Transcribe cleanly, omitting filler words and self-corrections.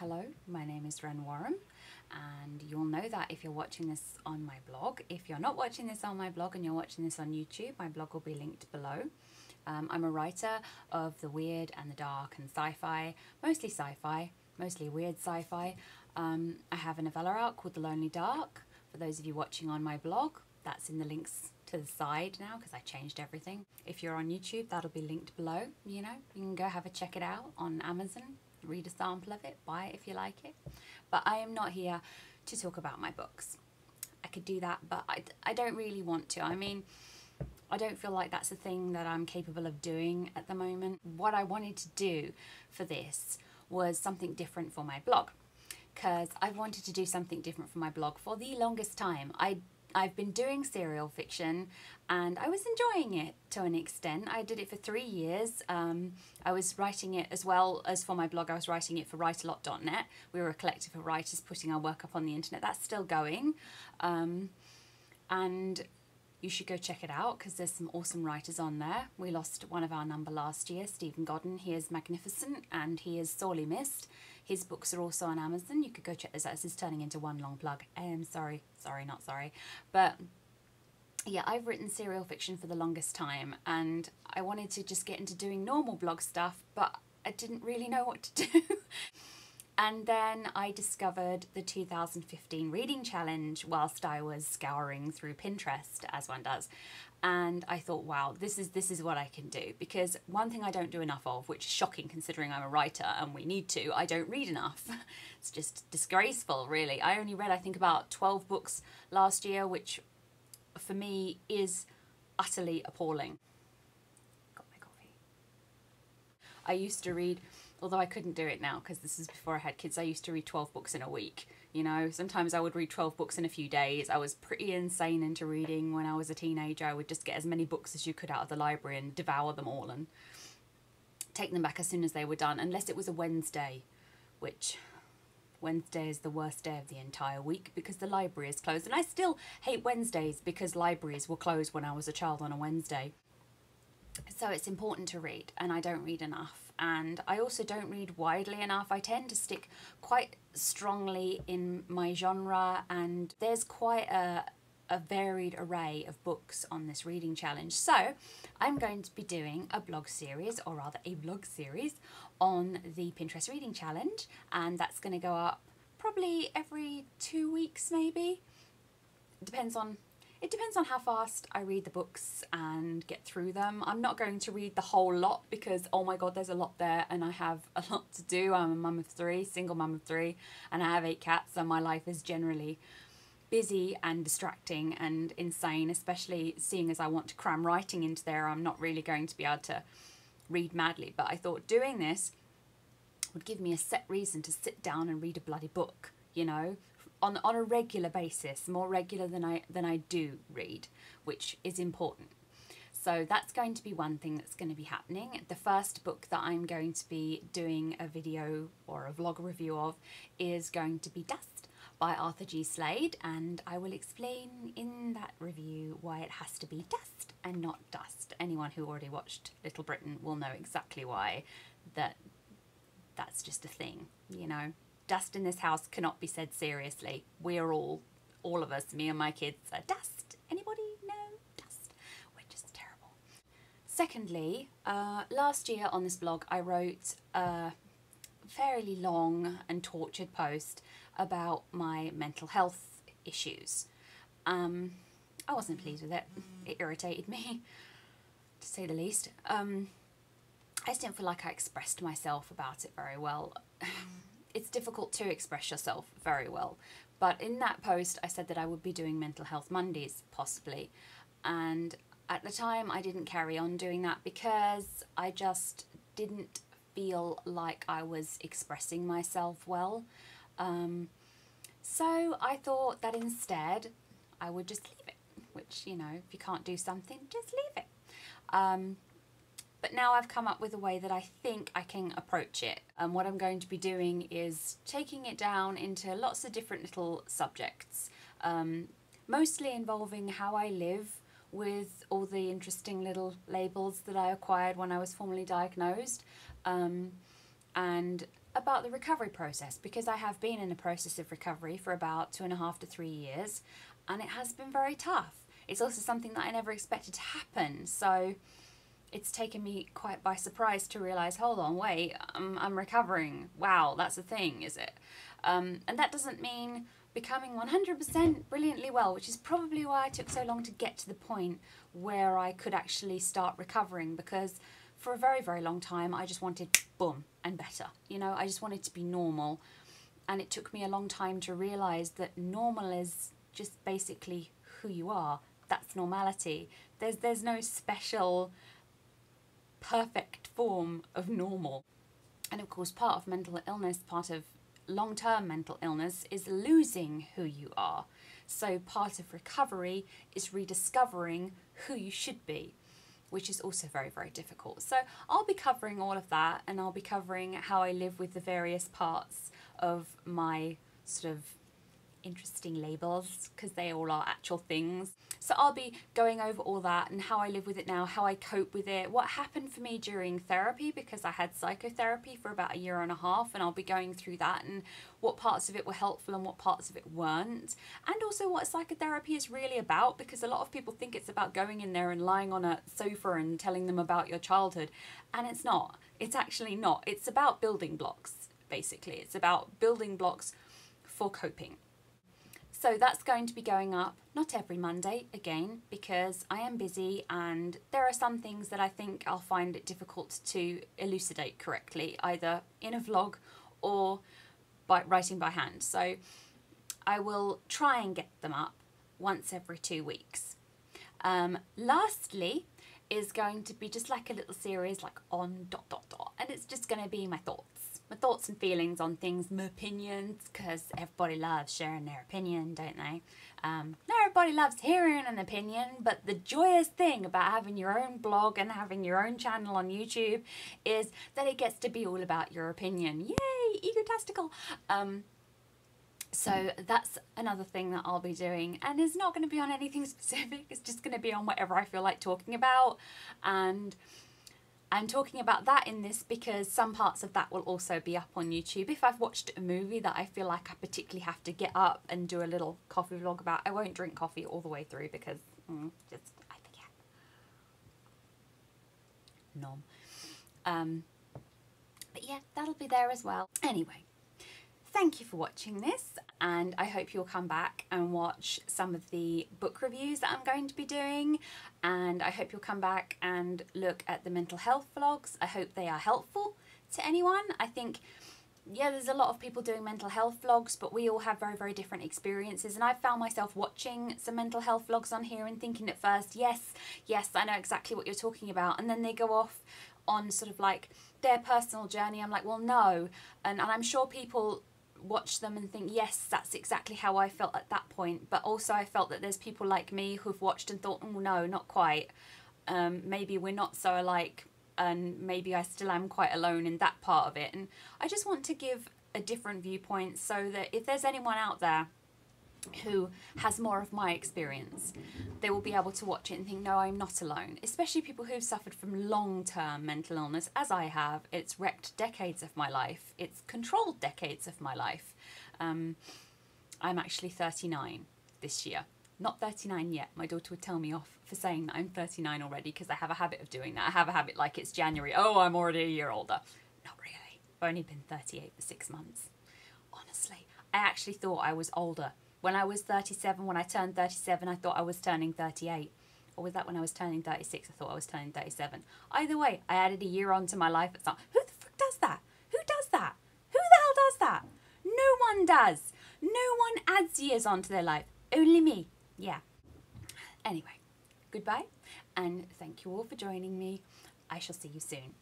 Hello, my name is Ren Warom, and you'll know that if you're watching this on my blog. If you're not watching this on my blog and you're watching this on YouTube, my blog will be linked below. I'm a writer of the weird and the dark and sci-fi, mostly weird sci-fi. I have a novella out called The Lonely Dark. For those of you watching on my blog, that's in the links to the side now because I changed everything. If you're on YouTube, that'll be linked below. You can go have a check it out on Amazon, read a sample of it, buy it if you like it. But I am not here to talk about my books. I could do that, but I don't really want to. I mean, I don't feel like that's a thing that I'm capable of doing at the moment. What I wanted to do for this was something different for my blog, because I've wanted to do something different for my blog for the longest time. I've been doing serial fiction and I was enjoying it to an extent. I did it for 3 years. I was writing it as well as for my blog. I was writing it for writealot.net. We were a collective of writers putting our work up on the internet. That's still going. And you should go check it out because there's some awesome writers on there. We lost one of our number last year, Stephen Godden. He is magnificent and he is sorely missed. His books are also on Amazon. You could go check this out. This is turning into one long plug. Sorry, not sorry. But yeah, I've written serial fiction for the longest time and I wanted to just get into doing normal blog stuff, but I didn't really know what to do. And then I discovered the 2015 reading challenge whilst I was scouring through Pinterest, as one does. And I thought, wow, this is what I can do. Because one thing I don't do enough of, which is shocking considering I'm a writer and we need to, I don't read enough. It's just disgraceful, really. I only read, I think, about 12 books last year, which for me is utterly appalling. Got my coffee. I used to read, although I couldn't do it now because this is before I had kids, I used to read 12 books in a week. You know, sometimes I would read 12 books in a few days. I was pretty insane into reading when I was a teenager. I would just get as many books as you could out of the library and devour them all and take them back as soon as they were done, unless it was a Wednesday, which Wednesday is the worst day of the entire week because the library is closed. And I still hate Wednesdays because libraries were closed when I was a child on a Wednesday. So it's important to read, and I don't read enough. And I also don't read widely enough. I tend to stick quite strongly in my genre, and there's quite a varied array of books on this reading challenge. So I'm going to be doing a blog series, or rather a blog series, on the Pinterest reading challenge, and that's going to go up probably every 2 weeks maybe. It depends on how fast I read the books and get through them. I'm not going to read the whole lot because, oh my god, there's a lot there and I have a lot to do. I'm a mum of 3, single mum of 3, and I have 8 cats, and my life is generally busy and distracting and insane, especially seeing as I want to cram writing into there. I'm not really going to be able to read madly, but I thought doing this would give me a set reason to sit down and read a bloody book, you know, on a regular basis, more regular than I do read, which is important. So that's going to be one thing that's going to be happening. The first book that I'm going to be doing a video or a vlog review of is going to be Dust by Arthur G. Slade, and I will explain in that review why it has to be Dust and not Dust. Anyone who already watched Little Britain will know exactly why that's just a thing, you know. Dust in this house cannot be said seriously. We're all of us, me and my kids, are dust. Anybody know dust? We're just terrible. Secondly, last year on this blog I wrote a fairly long and tortured post about my mental health issues. I wasn't pleased with it. It irritated me, to say the least. I just didn't feel like I expressed myself about it very well. It's difficult to express yourself very well, but in that post I said that I would be doing Mental Health Mondays, possibly, and at the time I didn't carry on doing that because I just didn't feel like I was expressing myself well. So I thought that instead I would just leave it, which, you know, if you can't do something, just leave it. But now I've come up with a way that I think I can approach it. And what I'm going to be doing is taking it down into lots of different little subjects, mostly involving how I live with all the interesting little labels that I acquired when I was formally diagnosed, and about the recovery process, because I have been in a process of recovery for about 2.5 to 3 years, and it has been very tough. It's also something that I never expected to happen, so it's taken me quite by surprise to realise, hold on, wait, I'm recovering. Wow, that's a thing, is it? And that doesn't mean becoming 100% brilliantly well, which is probably why I took so long to get to the point where I could actually start recovering, because for a very, very long time I just wanted boom and better. You know, I just wanted to be normal, and it took me a long time to realise that normal is just basically who you are. That's normality. There's no special perfect form of normal. And of course, part of mental illness, part of long-term mental illness, is losing who you are. So part of recovery is rediscovering who you should be, which is also very, very difficult. So I'll be covering all of that, and I'll be covering how I live with the various parts of my sort of interesting labels, because they all are actual things. So I'll be going over all that and how I live with it now, how I cope with it, what happened for me during therapy, because I had psychotherapy for about 1.5 years, and I'll be going through that and what parts of it were helpful and what parts of it weren't, and also what psychotherapy is really about, because a lot of people think it's about going in there and lying on a sofa and telling them about your childhood, and it's not. It's actually not. It's about building blocks, basically. It's about building blocks for coping. So that's going to be going up, not every Monday, again, because I am busy and there are some things that I think I'll find it difficult to elucidate correctly, either in a vlog or by writing by hand. So I will try and get them up once every 2 weeks. Lastly is going to be just like a little series like on ... and it's just going to be my thoughts and feelings on things, my opinions, because everybody loves sharing their opinion, don't they? Not everybody loves hearing an opinion, but the joyous thing about having your own blog and having your own channel on YouTube is that it gets to be all about your opinion. Yay, egotistical! So that's another thing that I'll be doing, and it's not going to be on anything specific. It's just going to be on whatever I feel like talking about, and I'm talking about that in this because some parts of that will also be up on YouTube. If I've watched a movie that I feel like I particularly have to get up and do a little coffee vlog about, I won't drink coffee all the way through because I forget. Nom. But yeah, that'll be there as well. Anyway, thank you for watching this, and I hope you'll come back and watch some of the book reviews that I'm going to be doing, and I hope you'll come back and look at the mental health vlogs. I hope they are helpful to anyone. I think, yeah, there's a lot of people doing mental health vlogs, but we all have very, very different experiences, and I found myself watching some mental health vlogs on here and thinking at first, yes, I know exactly what you're talking about, and then they go off on sort of like their personal journey. I'm like, well, no, and I'm sure people watch them and think, yes, that's exactly how I felt at that point, but also I felt that there's people like me who've watched and thought, oh no, not quite, maybe we're not so alike, and maybe I still am quite alone in that part of it. And I just want to give a different viewpoint so that if there's anyone out there who has more of my experience, they will be able to watch it and think, no, I'm not alone. Especially people who've suffered from long-term mental illness, as I have. It's wrecked decades of my life. It's controlled decades of my life. I'm actually 39 this year. Not 39 yet. My daughter would tell me off for saying that I'm 39 already, because I have a habit of doing that. I have a habit like it's January. Oh, I'm already a year older. Not really. I've only been 38 for 6 months. Honestly, I actually thought I was older. When I was 37, when I turned 37, I thought I was turning 38. Or was that when I was turning 36? I thought I was turning 37. Either way, I added a year onto my life at some... Who the fuck does that? Who does that? Who the hell does that? No one does. No one adds years onto their life. Only me. Yeah. Anyway, goodbye, and thank you all for joining me. I shall see you soon.